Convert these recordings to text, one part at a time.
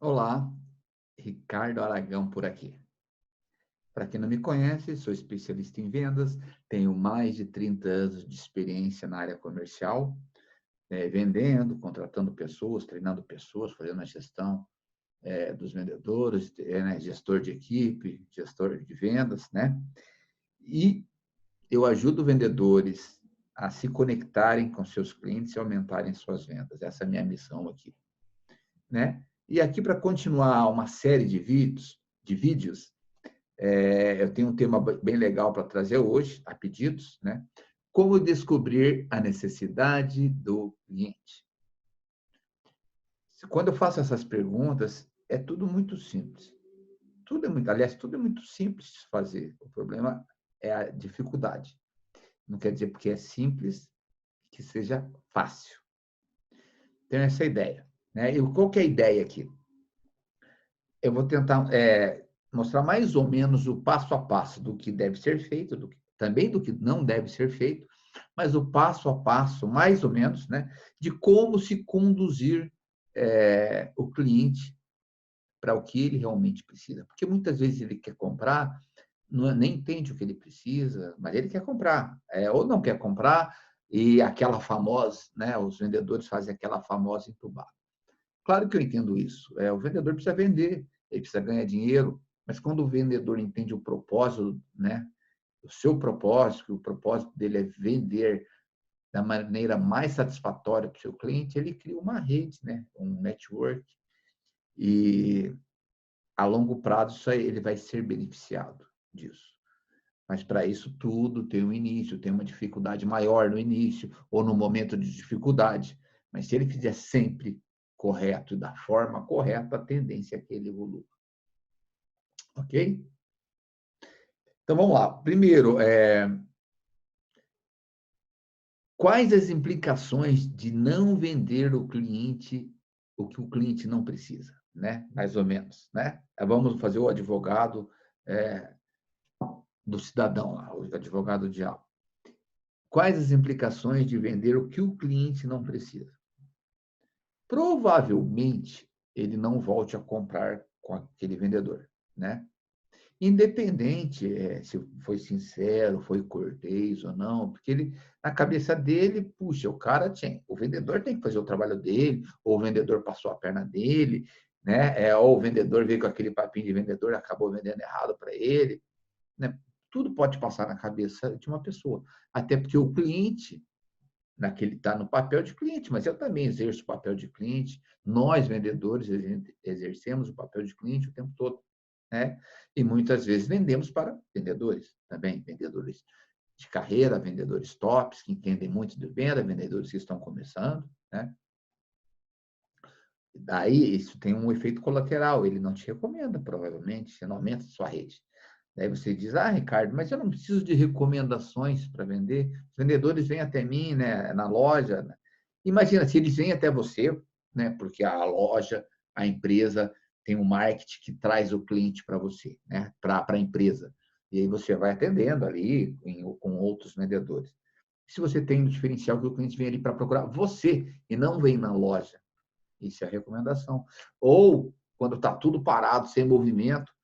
Olá, Ricardo Aragão por aqui. Para quem não me conhece, sou especialista em vendas, tenho mais de 30 anos de experiência na área comercial, vendendo, contratando pessoas, treinando pessoas, fazendo a gestão dos vendedores, né, gestor de equipe, gestor de vendas, né? E eu ajudo vendedores a se conectarem com seus clientes e aumentarem suas vendas. Essa é a minha missão aqui, né? E aqui para continuar uma série de vídeos. Eu tenho um tema bem legal para trazer hoje, a pedidos, né? Como descobrir a necessidade do cliente? Quando eu faço essas perguntas, é tudo muito simples. Aliás, tudo é muito simples de fazer. O problema é a dificuldade. Não quer dizer porque é simples que seja fácil. Tenho essa ideia, né? E qual que é a ideia aqui? Eu vou tentar mostrar mais ou menos o passo a passo do que deve ser feito, também do que não deve ser feito, mas o passo a passo, mais ou menos, né, de como se conduzir o cliente para o que ele realmente precisa. Porque muitas vezes ele quer comprar, nem entende o que ele precisa, mas ele quer comprar, ou não quer comprar, e aquela famosa, né, os vendedores fazem aquela famosa entubada. Claro que eu entendo isso. O vendedor precisa vender, ele precisa ganhar dinheiro, mas quando o vendedor entende o propósito, né, o seu propósito, que o propósito dele é vender da maneira mais satisfatória para o seu cliente, ele cria uma rede, né, um network, e a longo prazo isso aí, ele vai ser beneficiado disso. Mas para isso tudo tem um início, tem uma dificuldade maior no início ou no momento de dificuldade. Mas se ele fizer sempre correto e da forma correta, a tendência é que ele evolua. Ok? Então vamos lá. Primeiro, quais as implicações de não vender o que o cliente não precisa, né? Mais ou menos, né? Vamos fazer o advogado é, do cidadão, lá, o advogado do diabo. Quais as implicações de vender o que o cliente não precisa? Provavelmente ele não volte a comprar com aquele vendedor, né? Independente se foi sincero, foi cortês ou não, porque ele, na cabeça dele, puxa, o vendedor tem que fazer o trabalho dele, ou o vendedor passou a perna dele, né? Ou o vendedor veio com aquele papinho de vendedor e acabou vendendo errado para ele, né? Tudo pode passar na cabeça de uma pessoa, até porque o cliente naquele está no papel de cliente, mas eu também exerço o papel de cliente. Nós, vendedores, exercemos o papel de cliente o tempo todo, né? E muitas vezes vendemos para vendedores também, vendedores de carreira, vendedores tops, que entendem muito de venda, vendedores que estão começando, né? Daí, isso tem um efeito colateral, ele não te recomenda, provavelmente, você não aumenta a sua rede. Daí você diz, Ricardo, mas eu não preciso de recomendações para vender. Os vendedores vêm até mim, né, na loja. Né? Imagina, se eles vêm até você, né, porque a loja, a empresa tem um marketing que traz o cliente para você, né, para a empresa. E aí você vai atendendo ali com outros vendedores. Se você tem um diferencial que o cliente vem ali para procurar você e não vem na loja, isso é a recomendação. Ou, quando está tudo parado, sem movimento,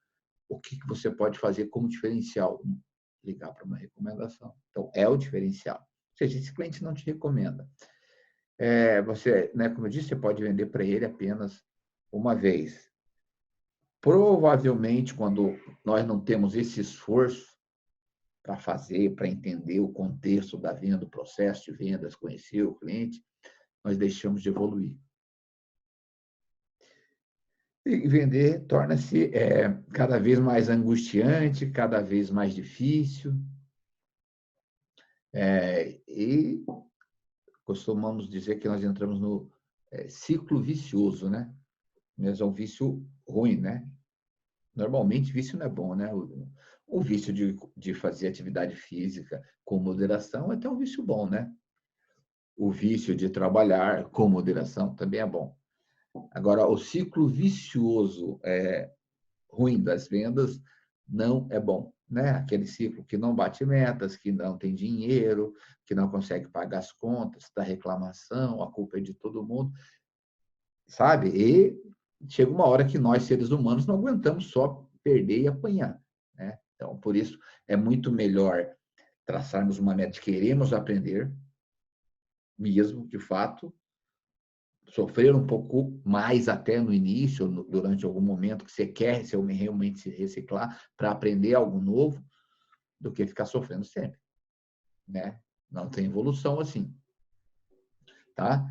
o que você pode fazer como diferencial? Ligar para uma recomendação. Então, é o diferencial. Ou seja, esse cliente não te recomenda. Você, né, como eu disse, você pode vender para ele apenas uma vez. Provavelmente, quando nós não temos esse esforço para fazer, para entender o contexto da venda, o processo de vendas, conhecer o cliente, nós deixamos de evoluir. E vender torna-se cada vez mais angustiante, cada vez mais difícil. E costumamos dizer que nós entramos no ciclo vicioso, né? Mas é um vício ruim, né? Normalmente, vício não é bom, né? O vício de fazer atividade física com moderação é até um vício bom, né? O vício de trabalhar com moderação também é bom. Agora, o ciclo vicioso ruim das vendas não é bom, né? Aquele ciclo que não bate metas, que não tem dinheiro, que não consegue pagar as contas, da reclamação, a culpa é de todo mundo, sabe? E chega uma hora que nós, seres humanos, não aguentamos só perder e apanhar, né? Então, por isso, é muito melhor traçarmos uma meta de queremos aprender, mesmo, de fato, sofrer um pouco mais até no início, durante algum momento que você quer realmente se reciclar para aprender algo novo, do que ficar sofrendo sempre, né? Não tem evolução assim, tá?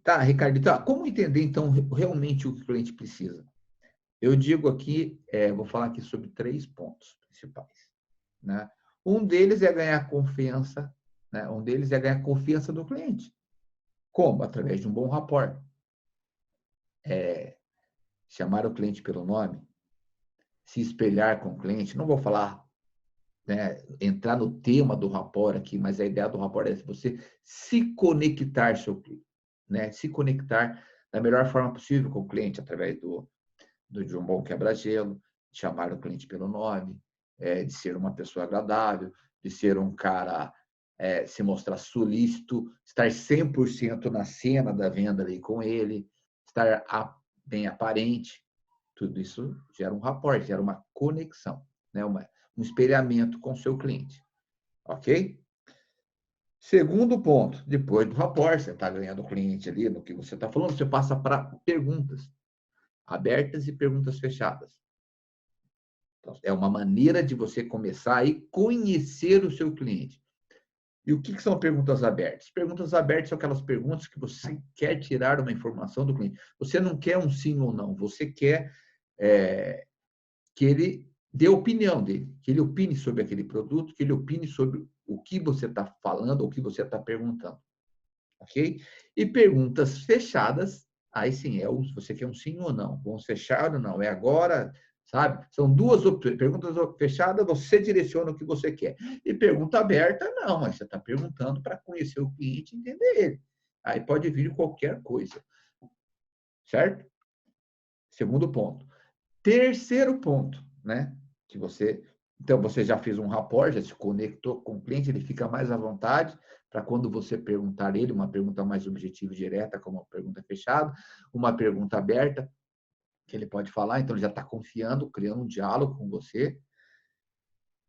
Tá, Ricardo, tá. Como entender, então, realmente o que o cliente precisa? Eu digo aqui, vou falar aqui sobre 3 pontos principais, né? Um deles é ganhar confiança, né? Um deles é ganhar confiança do cliente. Como? Através de um bom rapport. Chamar o cliente pelo nome, se espelhar com o cliente. Não vou falar, né, entrar no tema do rapport aqui, mas a ideia do rapport é você se conectar seu cliente, né? Se conectar da melhor forma possível com o cliente, através de um bom quebra-gelo, chamar o cliente pelo nome, de ser uma pessoa agradável, de ser um cara, se mostrar solícito, estar 100% na cena da venda ali com ele, estar bem aparente. Tudo isso gera um rapport, gera uma conexão, né? Um espelhamento com o seu cliente. Ok? Segundo ponto, depois do rapport, você está ganhando o cliente ali no que você está falando, você passa para perguntas abertas e perguntas fechadas. Então, é uma maneira de você começar a conhecer o seu cliente. E o que são perguntas abertas? Perguntas abertas são aquelas perguntas que você quer tirar uma informação do cliente. Você não quer um sim ou não, você quer que ele dê a opinião dele, que ele opine sobre aquele produto, que ele opine sobre o que você está falando ou o que você está perguntando. Ok? E perguntas fechadas, aí sim, você quer um sim ou não. Vamos fechar ou não? É agora, sabe? São duas perguntas fechadas, você direciona o que você quer. E pergunta aberta, não, mas você está perguntando para conhecer o cliente e entender ele. Aí pode vir qualquer coisa. Certo? Segundo ponto. Terceiro ponto, né? Que você, então você já fez um rapport, já se conectou com o cliente, ele fica mais à vontade para quando você perguntar ele uma pergunta mais objetiva e direta, como uma pergunta fechada, uma pergunta aberta, que ele pode falar, então ele já está confiando, criando um diálogo com você.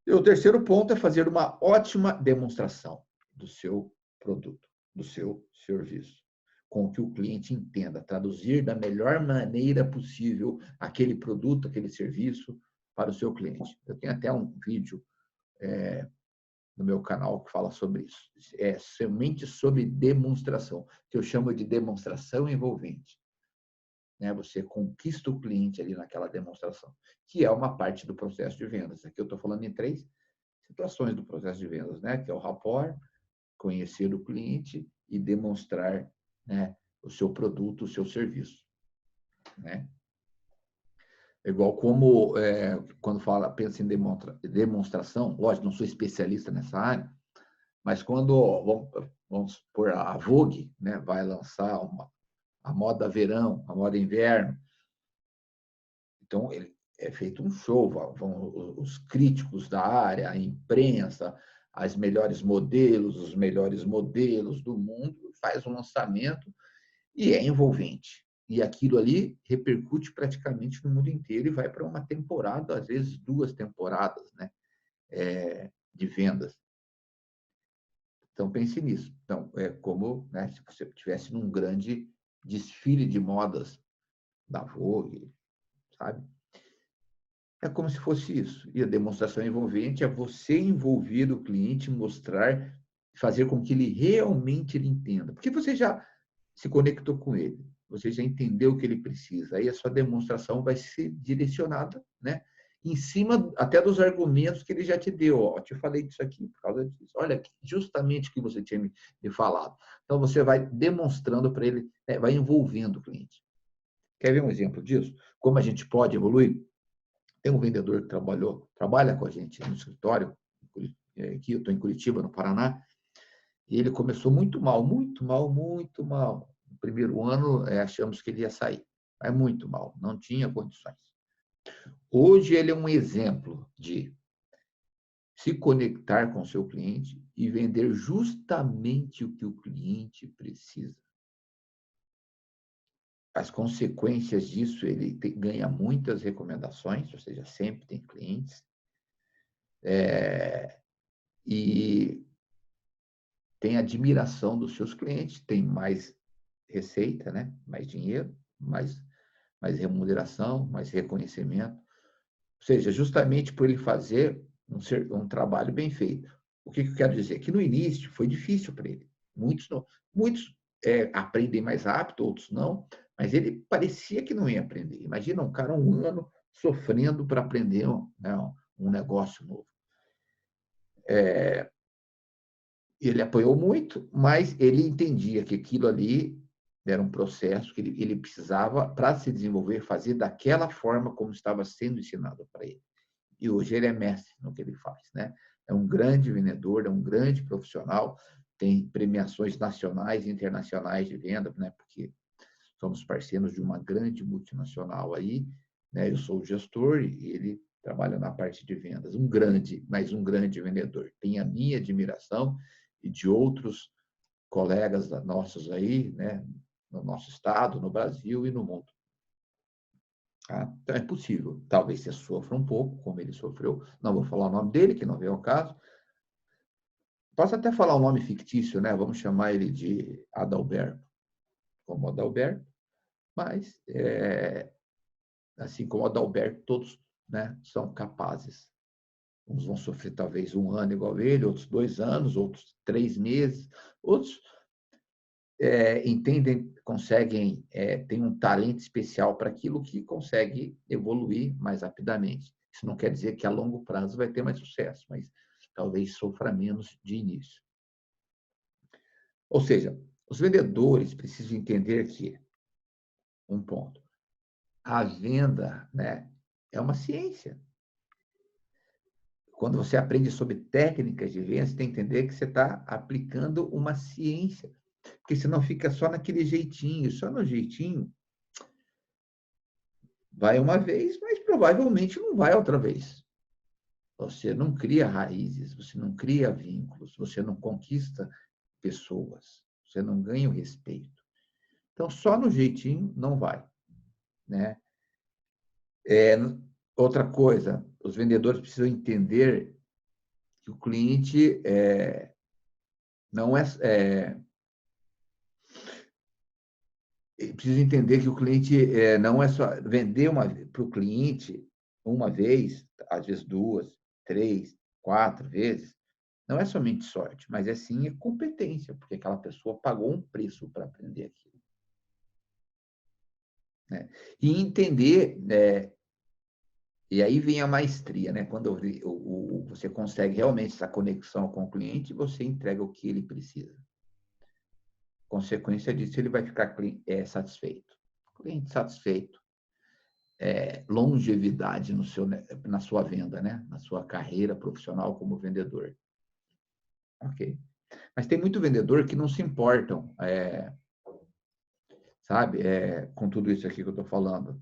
E o terceiro ponto é fazer uma ótima demonstração do seu produto, do seu serviço, com que o cliente entenda, traduzir da melhor maneira possível aquele produto, aquele serviço para o seu cliente. Eu tenho até um vídeo no meu canal que fala sobre isso. É somente sobre demonstração, que eu chamo de demonstração envolvente. Né? Você conquista o cliente ali naquela demonstração, que é uma parte do processo de vendas. Aqui eu estou falando em 3 situações do processo de vendas, né? Que é o rapport, conhecer o cliente e demonstrar, né, o seu produto, o seu serviço, né? Igual como quando pensa em demonstração, lógico, não sou especialista nessa área, mas quando vamos por a Vogue, né, vai lançar a moda verão, a moda inverno, então ele é feito um show, vão os críticos da área, a imprensa, os melhores modelos do mundo, faz um lançamento e é envolvente. E aquilo ali repercute praticamente no mundo inteiro e vai para uma temporada, às vezes 2 temporadas, né, de vendas. Então, pense nisso. Então, é como, né, se você estivesse num grande desfile de modas da Vogue, sabe? É como se fosse isso. E a demonstração envolvente é você envolver o cliente, mostrar, fazer com que ele realmente entenda. Porque você já se conectou com ele, você já entendeu o que ele precisa. Aí a sua demonstração vai ser direcionada, né? Em cima até dos argumentos que ele já te deu. Ó, eu te falei disso aqui por causa disso. Olha, justamente o que você tinha me falado. Então, você vai demonstrando para ele, né? Vai envolvendo o cliente. Quer ver um exemplo disso? Como a gente pode evoluir? Tem um vendedor que trabalha com a gente no escritório, aqui eu estou em Curitiba, no Paraná, e ele começou muito mal, muito mal, muito mal. No primeiro ano, achamos que ele ia sair, mas muito mal, não tinha condições. Hoje, ele é um exemplo de se conectar com o seu cliente e vender justamente o que o cliente precisa. as consequências disso, ele ganha muitas recomendações, ou seja, sempre tem clientes, e tem admiração dos seus clientes, tem mais receita, né? Mais dinheiro, mais remuneração, mais reconhecimento. Ou seja, justamente por ele fazer um trabalho bem feito. O que eu quero dizer? Que no início foi difícil para ele. Muitos aprendem mais rápido, outros não, mas ele parecia que não ia aprender. Imagina um cara 1 ano sofrendo para aprender né, um negócio novo. Ele apanhou muito, mas ele entendia que aquilo ali era um processo que ele precisava, para se desenvolver, fazer daquela forma como estava sendo ensinado para ele. E hoje ele é mestre no que ele faz, né? É um grande vendedor, é um grande profissional, tem premiações nacionais e internacionais de venda, né? Porque somos parceiros de uma grande multinacional aí, né? Eu sou o gestor e ele trabalha na parte de vendas. Mais um grande vendedor. Tem a minha admiração e de outros colegas nossos aí, né? No nosso estado, no Brasil e no mundo. Tá? Então, é possível. Talvez você sofra um pouco, como ele sofreu. Não vou falar o nome dele, que não vem ao caso. Posso até falar o nome fictício, né? Vamos chamar ele de Adalberto, como Adalberto. Mas, assim como Adalberto, todos, né, são capazes. Uns vão sofrer talvez 1 ano igual ele, outros 2 anos, outros 3 meses, outros entendem, conseguem, têm um talento especial para aquilo que consegue evoluir mais rapidamente. Isso não quer dizer que a longo prazo vai ter mais sucesso, mas talvez sofra menos de início. Ou seja, os vendedores precisam entender que, um ponto, a venda, né, é uma ciência. Quando você aprende sobre técnicas de venda, você tem que entender que você está aplicando uma ciência. Porque senão fica só naquele jeitinho, só no jeitinho. Vai uma vez, mas provavelmente não vai outra vez. Você não cria raízes, você não cria vínculos, você não conquista pessoas, você não ganha o respeito. Então, só no jeitinho não vai, né? Outra coisa, os vendedores precisam entender que o cliente não precisa entender que o cliente não é só vender para o cliente uma vez, às vezes 2, 3, 4 vezes, não é somente sorte, mas é sim competência, porque aquela pessoa pagou um preço para aprender aquilo. Né? E entender, e aí vem a maestria, né? Quando você consegue realmente essa conexão com o cliente, você entrega o que ele precisa. Consequência disso, ele vai ficar satisfeito. Cliente satisfeito, longevidade na sua venda, né? Na sua carreira profissional como vendedor. Ok. Mas tem muito vendedor que não se importam, sabe, com tudo isso aqui que eu estou falando.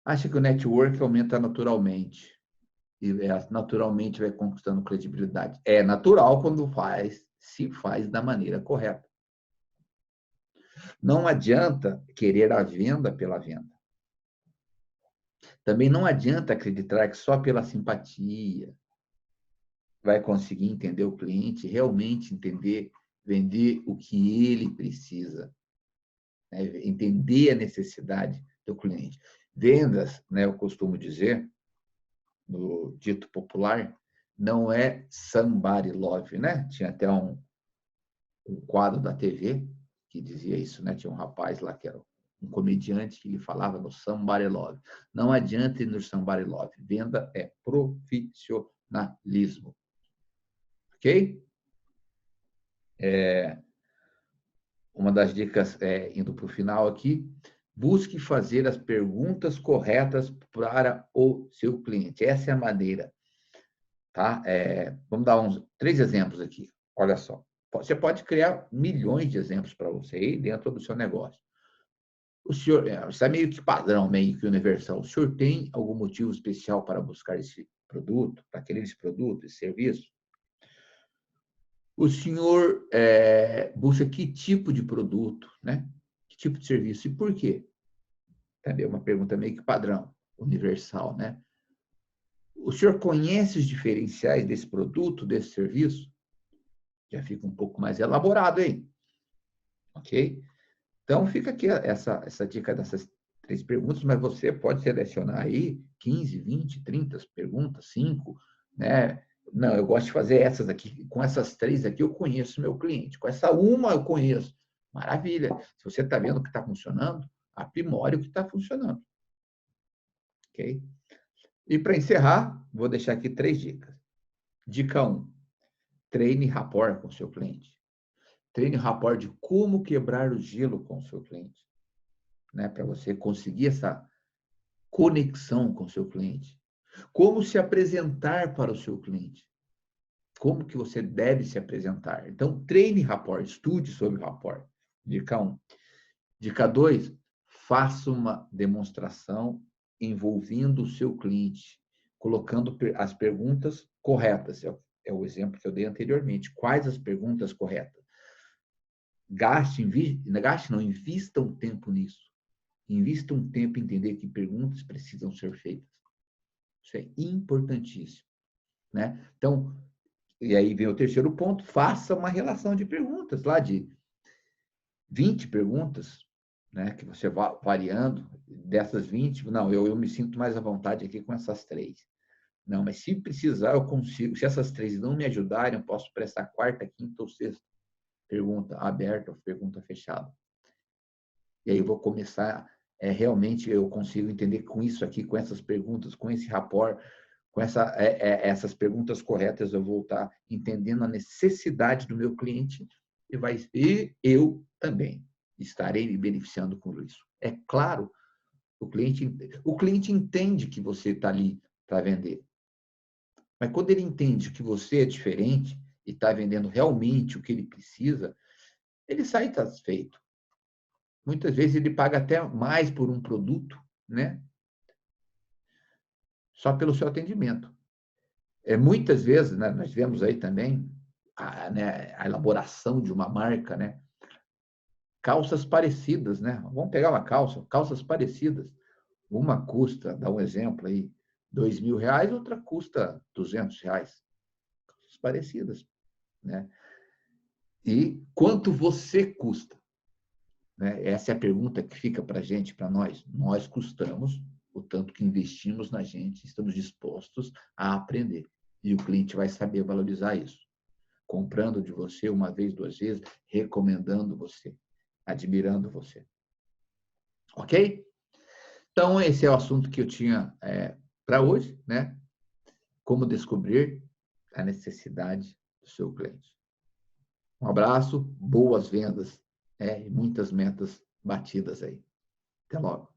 Acha que o network aumenta naturalmente. E naturalmente vai conquistando credibilidade. É natural quando se faz da maneira correta. Não adianta querer a venda pela venda. Também não adianta acreditar que só pela simpatia vai conseguir entender o cliente, realmente entender, vender o que ele precisa, né? Entender a necessidade do cliente. Vendas, né, eu costumo dizer, no dito popular, não é somebody love, né? Tinha até um quadro da TV que dizia isso, né? Tinha um rapaz lá que era um comediante que ele falava no somebody love. Não adianta ir no somebody love. Venda é profissionalismo. Ok? Uma das dicas, indo para o final aqui, busque fazer as perguntas corretas para o seu cliente. Essa é a maneira. Tá? Vamos dar 3 exemplos aqui. Olha só. Você pode criar milhões de exemplos para você aí dentro do seu negócio. O senhor, isso é meio que padrão, meio que universal. O senhor tem algum motivo especial para buscar esse produto, para querer esse produto, esse serviço? O senhor busca que tipo de produto, né? Que tipo de serviço e por quê? Também é uma pergunta meio que padrão, universal, né? O senhor conhece os diferenciais desse produto, desse serviço? Já fica um pouco mais elaborado, hein? Ok? Então, fica aqui essa dica dessas 3 perguntas, mas você pode selecionar aí 15, 20, 30 perguntas, 5, né? Não, eu gosto de fazer essas aqui. Com essas 3 aqui, eu conheço meu cliente. Com essa uma, eu conheço. Maravilha. Se você está vendo que está funcionando, aprimore o que está funcionando. Ok? E para encerrar, vou deixar aqui 3 dicas. Dica 1, treine rapport com o seu cliente. Treine rapport de como quebrar o gelo com o seu cliente, né? Para você conseguir essa conexão com o seu cliente. Como se apresentar para o seu cliente. Como que você deve se apresentar. Então, treine rapport, estude sobre rapport. Dica 1. Dica 2, faça uma demonstração envolvendo o seu cliente, colocando as perguntas corretas. É o exemplo que eu dei anteriormente. Quais as perguntas corretas? Não, invista um tempo nisso. Invista um tempo em entender que perguntas precisam ser feitas. Isso é importantíssimo, né? Então, e aí vem o terceiro ponto, faça uma relação de perguntas, lá de 20 perguntas, né, que você vai variando, dessas 20, não, eu me sinto mais à vontade aqui com essas 3. Não, mas se precisar, eu consigo. Se essas 3 não me ajudarem, eu posso prestar quarta, quinta ou sexta pergunta aberta ou pergunta fechada. E aí eu vou começar, realmente eu consigo entender com isso aqui, com essas perguntas, com esse rapport, com essas perguntas corretas, eu vou estar entendendo a necessidade do meu cliente e eu também estarei me beneficiando com isso. É claro, o cliente entende que você está ali para vender. Mas quando ele entende que você é diferente e está vendendo realmente o que ele precisa, ele sai satisfeito. Muitas vezes ele paga até mais por um produto, né? Só pelo seu atendimento. Muitas vezes, né, nós vemos aí também a elaboração de uma marca, né? Calças parecidas, né? Vamos pegar uma calças parecidas. Uma custa, dá um exemplo aí, R$ 2.000, outra custa R$ 200. Calças parecidas, né? E quanto você custa? Né? Essa é a pergunta que fica para a gente, para nós. Nós custamos o tanto que investimos na gente, estamos dispostos a aprender. E o cliente vai saber valorizar isso. Comprando de você uma vez, 2 vezes, recomendando você, admirando você. Ok? Então, esse é o assunto que eu tinha para hoje, né? Como descobrir a necessidade do seu cliente. Um abraço, boas vendas, e muitas metas batidas aí. Até logo.